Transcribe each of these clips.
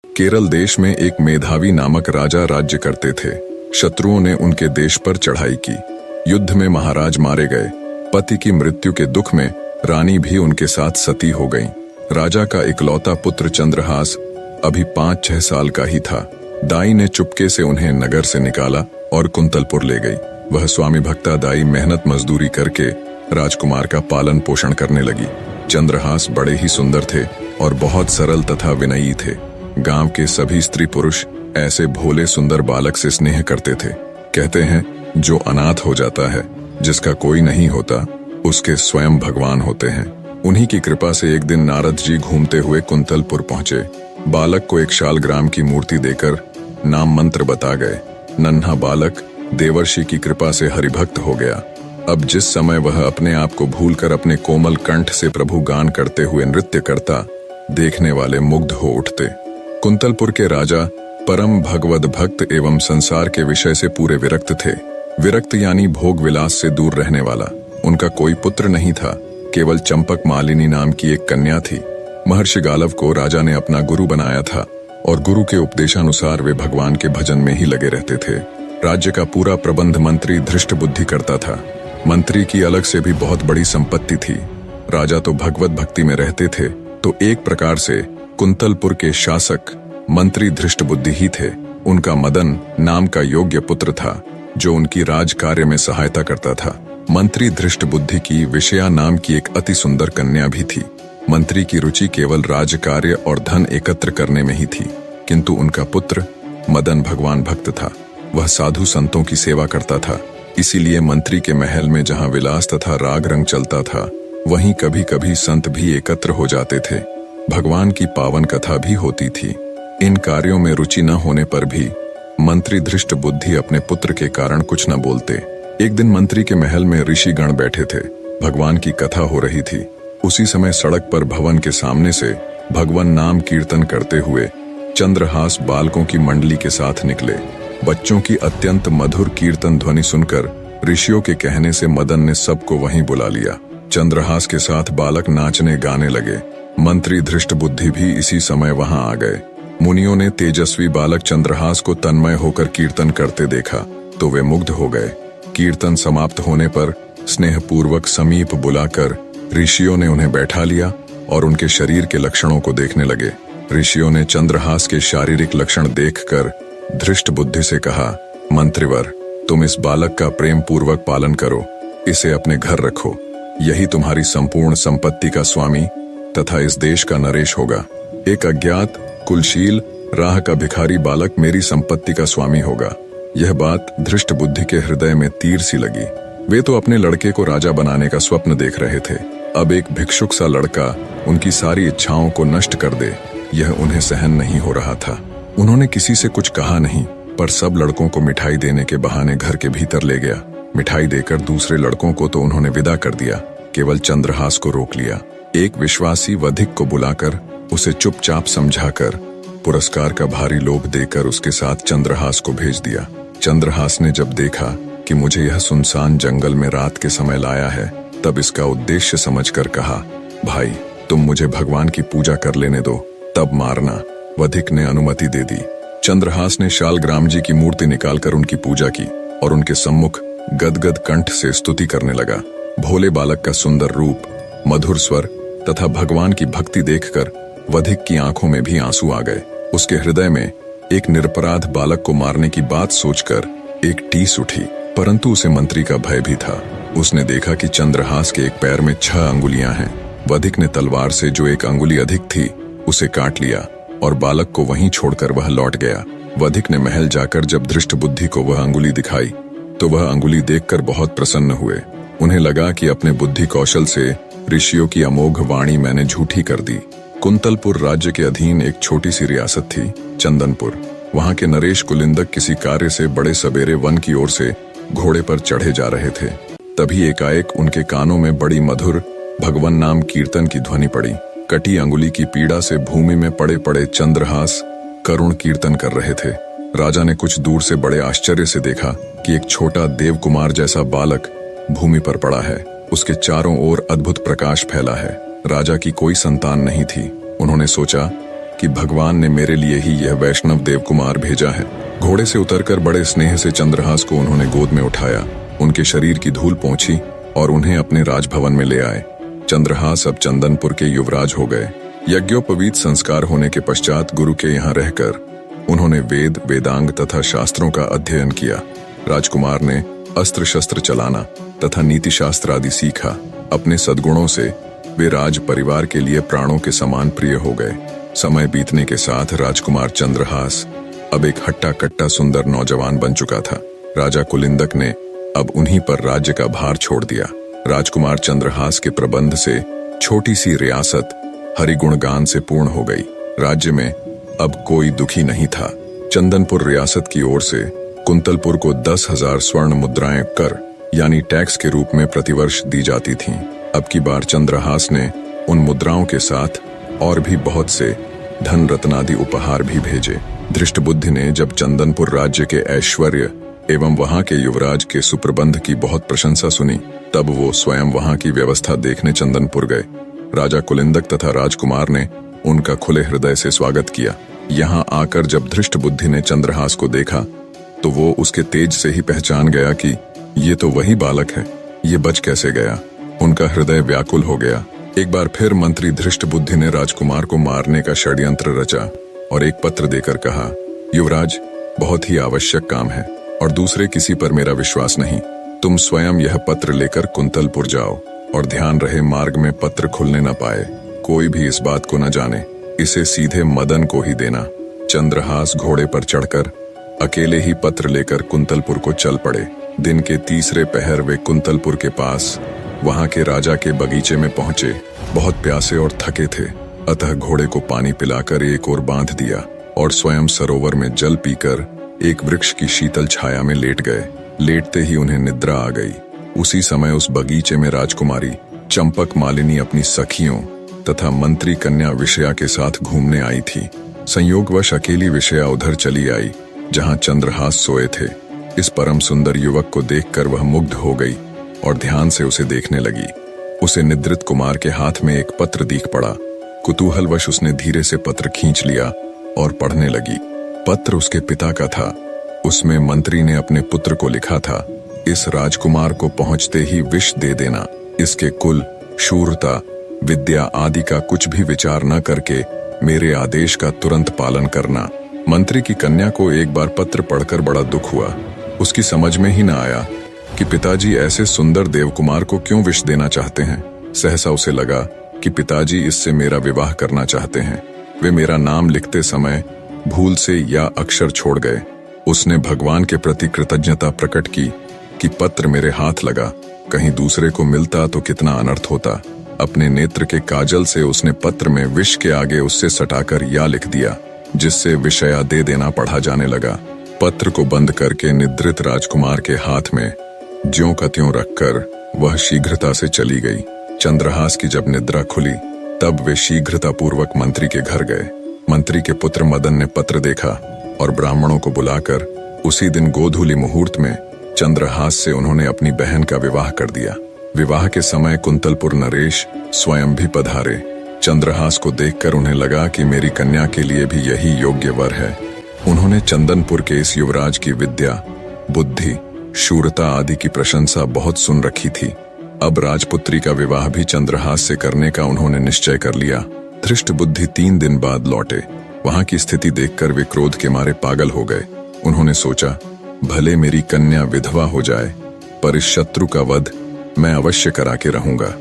केरल देश में एक मेधावी नामक राजा राज्य करते थे। शत्रुओं ने उनके देश पर चढ़ाई की। युद्ध में महाराज मारे गए। पति की मृत्यु के दुख में रानी भी उनके साथ सती हो गईं। राजा का इकलौता पुत्र चंद्रहास अभी 5-6 साल का ही था। दाई ने चुपके से उन्हें नगर से निकाला और कुंतलपुर ले गई। वह स्वामी भक्ता दाई मेहनत मजदूरी करके राजकुमार का पालन पोषण करने लगी। चंद्रहास बड़े ही सुंदर थे और बहुत सरल तथा विनयी थे। गांव के सभी स्त्री पुरुष ऐसे भोले सुंदर बालक से स्नेह करते थे। कहते हैं, जो अनाथ हो जाता है, जिसका कोई नहीं होता, उसके स्वयं भगवान होते हैं। उन्हीं की कृपा से एक दिन नारद जी घूमते हुए कुंतलपुर पहुंचे। बालक को एक शालग्राम की मूर्ति देकर नाम मंत्र बता गए। नन्हा बालक देवर्षि की कृपा से हरिभक्त हो गया। अब जिस समय वह अपने आप को भूलकर अपने कोमल कंठ से प्रभु गान करते हुए नृत्य करता, देखने वाले मुग्ध हो उठते। कुंतलपुर के राजा परम भगवद भक्त एवं संसार के विषय से पूरे विरक्त थे। विरक्त यानी भोग विलास से दूर रहने वाला। उनका कोई पुत्र नहीं था, केवल चंपक मालिनी नाम की एक कन्या थी। महर्षि गालव को राजा ने अपना गुरु बनाया था और गुरु के उपदेशानुसार वे भगवान के भजन में ही लगे रहते थे। राज्य का पूरा प्रबंध मंत्री धृष्ट बुद्धि करता था। मंत्री की अलग से भी बहुत बड़ी संपत्ति थी। राजा तो भगवत भक्ति में रहते थे, तो एक प्रकार से कुंतलपुर के शासक मंत्री धृष्ट बुद्धि ही थे। उनका मदन नाम का योग्य पुत्र था, जो उनकी राज कार्य में सहायता करता था। मंत्री धृष्ट बुद्धि की विषया नाम की एक अति सुंदर कन्या भी थी। मंत्री की रुचि केवल राज कार्य और धन एकत्र करने में ही थी, किंतु उनका पुत्र मदन भगवान भक्त था। वह साधु संतों की सेवा करता था। इसीलिए मंत्री के महल में जहां विलास तथा राग रंग चलता था, वहीं कभी कभी संत भी एकत्र हो जाते थे। भगवान की पावन कथा भी होती थी। इन कार्यों में रुचि न होने पर भी मंत्री धृष्ट बुद्धि अपने पुत्र के कारण कुछ न बोलते। एक दिन मंत्री के महल में ऋषि गण बैठे थे। भगवान की कथा हो रही थी। उसी समय सड़क पर भवन के सामने से भगवान नाम कीर्तन करते हुए चंद्रहास बालकों की मंडली के साथ निकले। बच्चों की अत्यंत मधुर कीर्तन ध्वनि सुनकर ऋषियों के कहने से मदन ने सबको वहीं बुला लिया। चंद्रहास के साथ बालक नाचने गाने लगे। मंत्री धृष्ट बुद्धि भी इसी समय वहां आ गए। मुनियों ने तेजस्वी बालक चंद्रहास को तन्मय होकर कीर्तन करते देखा तो वे मुग्ध हो गए। कीर्तन समाप्त होने पर स्नेहपूर्वक समीप बुलाकर ऋषियों ने उन्हें बैठा लिया और उनके शरीर के लक्षणों को देखने लगे। ऋषियों ने चंद्रहास के शारीरिक लक्षण देखकर धृष्ट बुद्धि से कहा, मंत्रिवर, तुम इस बालक का प्रेम पूर्वक पालन करो, इसे अपने घर रखो। यही तुम्हारी संपूर्ण संपत्ति का स्वामी तथा इस देश का नरेश होगा। एक अज्ञात कुलशील राह का भिखारी बालक मेरी संपत्ति का स्वामी होगा। यह बात धृष्ट बुद्धि के हृदय में तीर सी लगी। वे तो अपने लड़के को राजा बनाने का स्वप्न देख रहे थे। अब एक भिक्षुक सा लड़का उनकी सारी इच्छाओं को नष्ट कर दे, यह उन्हें सहन नहीं हो रहा था। उन्होंने किसी से कुछ कहा नहीं, पर सब लड़कों को मिठाई देने के बहाने घर के भीतर ले गया। मिठाई देकर दूसरे लड़कों को तो उन्होंने विदा कर दिया, केवल चंद्रहास को रोक लिया। एक विश्वासी वधिक को बुलाकर उसे चुपचाप समझाकर पुरस्कार का भारी लोभ देकर उसके साथ चंद्रहास को भेज दिया। चंद्रहास ने जब देखा कि मुझे यह सुनसान जंगल में रात के समय लाया है, तब इसका उद्देश्य समझकर कहा, भाई तुम मुझे भगवान की पूजा कर लेने दो, तब मारना। वधिक ने अनुमति दे दी। चंद्रहास ने शालग्राम जी की मूर्ति निकालकर उनकी पूजा की और उनके सम्मुख गदगद कंठ से स्तुति करने लगा। भोले बालक का सुंदर रूप, मधुर स्वर तथा भगवान की भक्ति देखकर वधिक की आंखों में भी आंसू आ गए। उसके हृदय में एक निरपराध बालक को मारने की बात सोचकर एक टीस उठी, परंतु उसे मंत्री का भय भी था। उसने देखा कि चंद्रहास के एक पैर में 6 अंगुलियां हैं। वधिक ने तलवार से जो एक अंगुली अधिक थी उसे काट लिया और बालक को वहीं छोड़कर वह लौट गया। वधिक ने महल जाकर जब धृष्ट बुद्धि को वह अंगुली दिखाई तो वह अंगुली देखकर बहुत प्रसन्न हुए। उन्हें लगा कि अपने बुद्धि कौशल से ऋषियों की अमोघ वाणी मैंने झूठी कर दी। कुंतलपुर राज्य के अधीन एक छोटी सी रियासत थी, चंदनपुर। वहां के नरेश कुलिंदक किसी कार्य से बड़े सवेरे वन की ओर से घोड़े पर चढ़े जा रहे थे। तभी एकाएक उनके कानों में बड़ी मधुर भगवान नाम कीर्तन की ध्वनि पड़ी। कटी अंगुली की पीड़ा से भूमि में पड़े पड़े चंद्रहास करुण कीर्तन कर रहे थे। राजा ने कुछ दूर से बड़े आश्चर्य से देखा कि एक छोटा देवकुमार जैसा बालक भूमि पर पड़ा है। उसके चारों ओर अद्भुत प्रकाश फैला है। राजा की कोई संतान नहीं थी। उन्होंने सोचा, कि भगवान ने मेरे लिए ही यह वैष्णव देवकुमार भेजा है। घोड़े से उतरकर बड़े स्नेह से चंद्रहास को उन्होंने गोद में उठाया, उनके शरीर की धूल पोंछी और उन्हें अपने राजभवन में ले आए। चंद्रहास अब चंदनपुर के युवराज हो गए। यज्ञोपवीत संस्कार होने के पश्चात गुरु के यहाँ रहकर उन्होंने वेद, वेदांग तथा शास्त्रों का अध्ययन किया। राजकुमार ने अस्त्र शस्त्र चलाना तथा नीति शास्त्र आदि सीखा। अपने सद्गुणों से वे राज परिवार के लिए प्राणों के समान प्रिय हो गए। समय बीतने के साथ राजकुमार चंद्रहास अब एक हट्टा कट्टा सुंदर नौजवान बन चुका था। राजा कुलिंदक ने अब उन्हीं पर राज्य का भार छोड़ दिया। राजकुमार चंद्रहास के प्रबंध से छोटी सी रियासत हरिगुणगान से पूर्ण हो गई। राज्य में अब कोई दुखी नहीं था। चंदनपुर रियासत की ओर से कुंतलपुर को 10,000 स्वर्ण मुद्राएं कर यानी टैक्स के रूप में प्रतिवर्ष दी जाती थीं। अब की बार चंद्रहास ने उन मुद्राओं के साथ और भी बहुत से धन रत्नादि उपहार भी भेजे। धृष्टबुद्धि ने जब चंदनपुर राज्य के ऐश्वर्य एवं वहां के युवराज के सुप्रबंध की बहुत प्रशंसा सुनी, तब वो स्वयं वहां की व्यवस्था देखने चंदनपुर गए। राजा कुलिंदक तथा राजकुमार ने उनका खुले हृदय से स्वागत किया। यहाँ आकर जब धृष्टबुद्धि ने चंद्रहास को देखा तो वो उसके तेज से ही पहचान गया कि ये तो वही बालक है, ये बच कैसे गया। उनका हृदय व्याकुल हो गया। एक बार फिर मंत्री धृष्टबुद्धि ने राजकुमार को मारने का षड्यंत्र रचा और एक पत्र देकर कहा, युवराज, बहुत ही आवश्यक काम है और दूसरे किसी पर मेरा विश्वास नहीं। तुम स्वयं यह पत्र लेकर कुंतलपुर जाओ और ध्यान रहे मार्ग में पत्र खुलने न पाए, कोई भी इस बात को न जाने। इसे सीधे मदन को ही देना। चंद्रहास घोड़े पर चढ़कर अकेले ही पत्र लेकर कुंतलपुर को चल पड़े। दिन के तीसरे पहर वे कुंतलपुर के पास वहां के राजा के बगीचे में पहुंचे। बहुत प्यासे और थके थे, अतः घोड़े को पानी पिलाकर एक ओर बांध दिया और स्वयं सरोवर में जल पीकर एक वृक्ष की शीतल छाया में लेट गए। लेटते ही उन्हें निद्रा आ गई। उसी समय उस बगीचे में राजकुमारी चंपक मालिनी अपनी सखियों तथा मंत्री कन्या विषया के साथ घूमने आई थी। संयोगवश अकेली विषया उधर चली आई जहां चंद्रहास सोए थे। इस परम सुंदर युवक को देखकर वह मुग्ध हो गई और ध्यान से उसे देखने लगी। उसे निद्रित कुमार के हाथ में एक पत्र दिख पड़ा। कुतूहलवश उसने धीरे से पत्र खींच लिया और पढ़ने लगी। पत्र उसके पिता का था। उसमें मंत्री ने अपने पुत्र को लिखा था, इस राजकुमार को पहुंचते ही विष दे देना। इसके कुल, शूरता, विद्या आदि का कुछ भी विचार न करके मेरे आदेश का तुरंत पालन करना। मंत्री की कन्या को एक बार पत्र पढ़कर बड़ा दुख हुआ। उसकी समझ में ही न आया कि पिताजी ऐसे सुंदर देवकुमार को क्यों विष देना चाहते हैं। सहसा उसे लगा कि पिताजी इससे मेरा विवाह करना चाहते हैं। वे मेरा नाम लिखते समय भूल से या अक्षर छोड़ गए। उसने भगवान के प्रति कृतज्ञता प्रकट की कि पत्र मेरे हाथ लगा, कहीं दूसरे को मिलता तो कितना अनर्थ होता। अपने नेत्र के काजल से उसने पत्र में विष के आगे उससे सटाकर या लिख दिया, जिससे विषया दे देना पढ़ा जाने लगा। पत्र को बंद करके निद्रित राजकुमार के हाथ में ज्यों का त्यों रखकर वह शीघ्रता से चली गई। चंद्रहास की जब निद्रा खुली तब वे शीघ्रता पूर्वक मंत्री के घर गए। मंत्री के पुत्र मदन ने पत्र देखा और ब्राह्मणों को बुलाकर उसी दिन गोधूली मुहूर्त में चंद्रहास से उन्होंने अपनी बहन का विवाह कर दिया। विवाह के समय कुंतलपुर नरेश स्वयं भी पधारे। चंद्रहास को देखकर उन्हें लगा कि मेरी कन्या के लिए भी यही योग्य वर है। उन्होंने चंदनपुर के इस युवराज की विद्या, बुद्धि, शूरता आदि की प्रशंसा बहुत सुन रखी थी। अब राजपुत्री का विवाह भी चंद्रहास से करने का उन्होंने निश्चय कर लिया। धृष्टबुद्धि 3 दिन बाद लौटे। वहां की स्थिति देखकर वे क्रोध के मारे पागल हो गए। उन्होंने सोचा, भले मेरी कन्या विधवा हो जाए, पर इस शत्रु का वध मैं अवश्य करा के रहूंगा।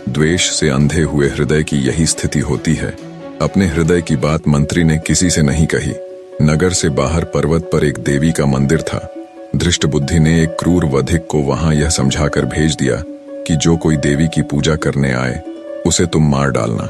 द्वेष से अंधे हुए हृदय की यही स्थिति होती है। अपने हृदय की बात मंत्री ने किसी से नहीं कही। नगर से बाहर पर्वत पर एक देवी का मंदिर था। धृष्टबुद्धि ने एक क्रूर वधिक को वहां यह समझाकर भेज दिया कि जो कोई देवी की पूजा करने आए उसे तुम मार डालना।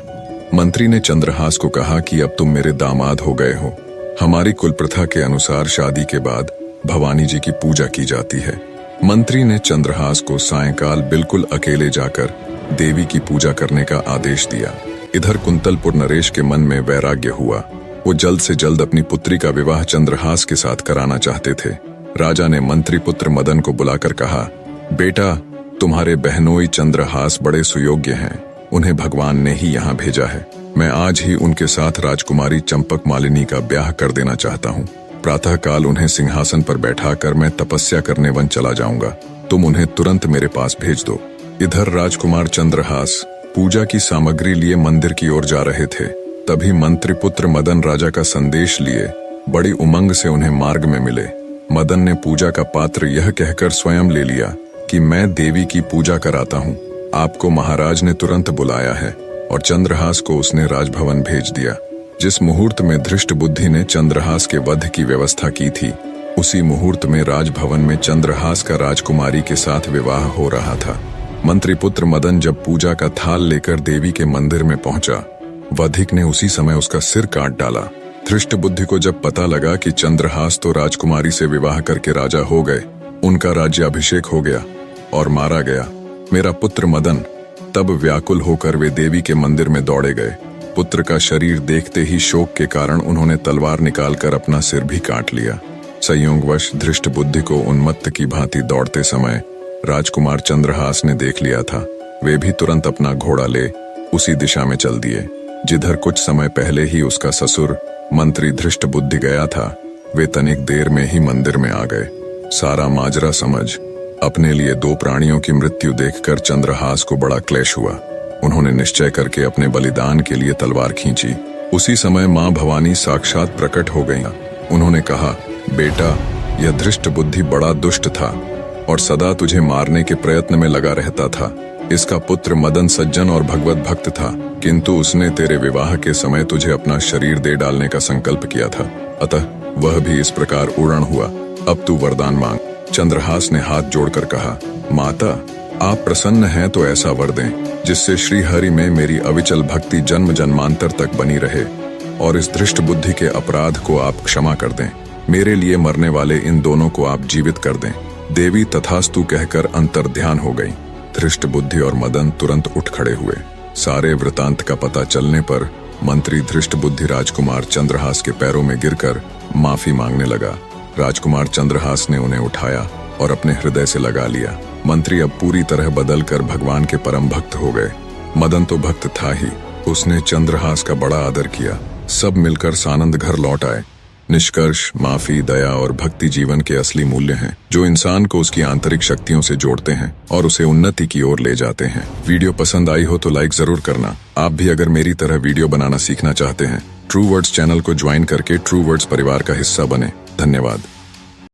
मंत्री ने चंद्रहास को कहा कि अब तुम मेरे दामाद हो गए हो। हमारी कुल प्रथा के अनुसार शादी के बाद भवानी जी की पूजा की जाती है। मंत्री ने चंद्रहास को सायंकाल बिल्कुल अकेले जाकर देवी की पूजा करने का आदेश दिया। इधर कुंतलपुर नरेश के मन में वैराग्य हुआ। वो जल्द से जल्द अपनी पुत्री का विवाह चंद्रहास के साथ कराना चाहते थे। राजा ने मंत्री पुत्र मदन को बुलाकर कहा, बेटा, तुम्हारे बहनोई चंद्रहास बड़े सुयोग्य हैं। उन्हें भगवान ने ही यहाँ भेजा है। मैं आज ही उनके साथ राजकुमारी चंपक मालिनी का ब्याह कर देना चाहता हूँ। प्रातःकाल उन्हें सिंहासन पर बैठाकर मैं तपस्या करने वन चला जाऊंगा। तुम उन्हें तुरंत मेरे पास भेज दो। इधर राजकुमार चंद्रहास पूजा की सामग्री लिए मंदिर की ओर जा रहे थे। तभी मंत्री पुत्र मदन राजा का संदेश लिए बड़ी उमंग से उन्हें मार्ग में मिले। मदन ने पूजा का पात्र यह कहकर स्वयं ले लिया कि मैं देवी की पूजा कराता हूँ, आपको महाराज ने तुरंत बुलाया है। और चंद्रहास को उसने राजभवन भेज दिया। जिस मुहूर्त में धृष्ट बुद्धि ने चंद्रहास के वध की व्यवस्था की थी, उसी मुहूर्त में राजभवन में चंद्रहास का राजकुमारी के साथ विवाह हो रहा था। मंत्री पुत्र मदन जब पूजा का थाल लेकर देवी के मंदिर में पहुंचा, वधिक ने उसी समय उसका सिर काट डाला। धृष्ट बुद्धि को जब पता लगा कि चंद्रहास तो राजकुमारी से विवाह करके राजा हो गए, उनका राज्याभिषेक हो गया और मारा गया, मेरा पुत्र मदन, तब व्याकुल होकर वे देवी के मंदिर में दौड़े गए। पुत्र का शरीर देखते ही शोक के कारण उन्होंने तलवार निकालकर अपना सिर भी काट लिया। संयोगवश धृष्ट बुद्धि को उन्मत्त की भांति दौड़ते समय राजकुमार चंद्रहास ने देख लिया था। वे भी तुरंत अपना घोड़ा ले उसी दिशा में चल दिए जिधर कुछ समय पहले ही उसका ससुर मंत्री धृष्ट बुद्धि गया था। वे तनिक देर में ही मंदिर में आ गए। सारा माजरा समझ अपने लिए दो प्राणियों की मृत्यु देखकर चंद्रहास को बड़ा क्लेश हुआ। उन्होंने निश्चय करके अपने बलिदान के लिए तलवार खींची। उसी समय मां भवानी साक्षात प्रकट हो गईं। उन्होंने कहा, बेटा, यह धृष्ट बुद्धि बड़ा दुष्ट था और सदा तुझे मारने के प्रयत्न में लगा रहता था। इसका पुत्र मदन सज्जन और भगवत भक्त था, किंतु उसने तेरे विवाह के समय तुझे अपना शरीर दे डालने का संकल्प किया था, अतः वह भी इस प्रकार उड़न हुआ। अब तू वरदान मांग। चंद्रहास ने हाथ जोड़कर कहा, माता, आप प्रसन्न हैं तो ऐसा वर दें जिससे श्री हरि में मेरी अविचल भक्ति जन्म जन्मांतर तक बनी रहे और इस धृष्ट बुद्धि के अपराध को आप क्षमा कर दें। मेरे लिए मरने वाले इन दोनों को आप जीवित कर दें। देवी तथास्तु कहकर अंतर्ध्यान हो गई। धृष्ट बुद्धि और मदन तुरंत उठ खड़े हुए। सारे वृतांत का पता चलने पर मंत्री धृष्ट बुद्धि राजकुमार चंद्रहास के पैरों में गिरकर माफी मांगने लगा। राजकुमार चंद्रहास ने उन्हें उठाया और अपने हृदय से लगा लिया। मंत्री अब पूरी तरह बदलकर भगवान के परम भक्त हो गए। मदन तो भक्त था ही, उसने चंद्रहास का बड़ा आदर किया। सब मिलकर सानंद घर लौट आए। निष्कर्ष, माफी, दया और भक्ति जीवन के असली मूल्य हैं, जो इंसान को उसकी आंतरिक शक्तियों से जोड़ते हैं और उसे उन्नति की ओर ले जाते हैं। वीडियो पसंद आई हो तो लाइक जरूर करना। आप भी अगर मेरी तरह वीडियो बनाना सीखना चाहते हैं, ट्रू वर्ड्स चैनल को ज्वाइन करके ट्रू वर्ड्स परिवार का हिस्सा बने। धन्यवाद।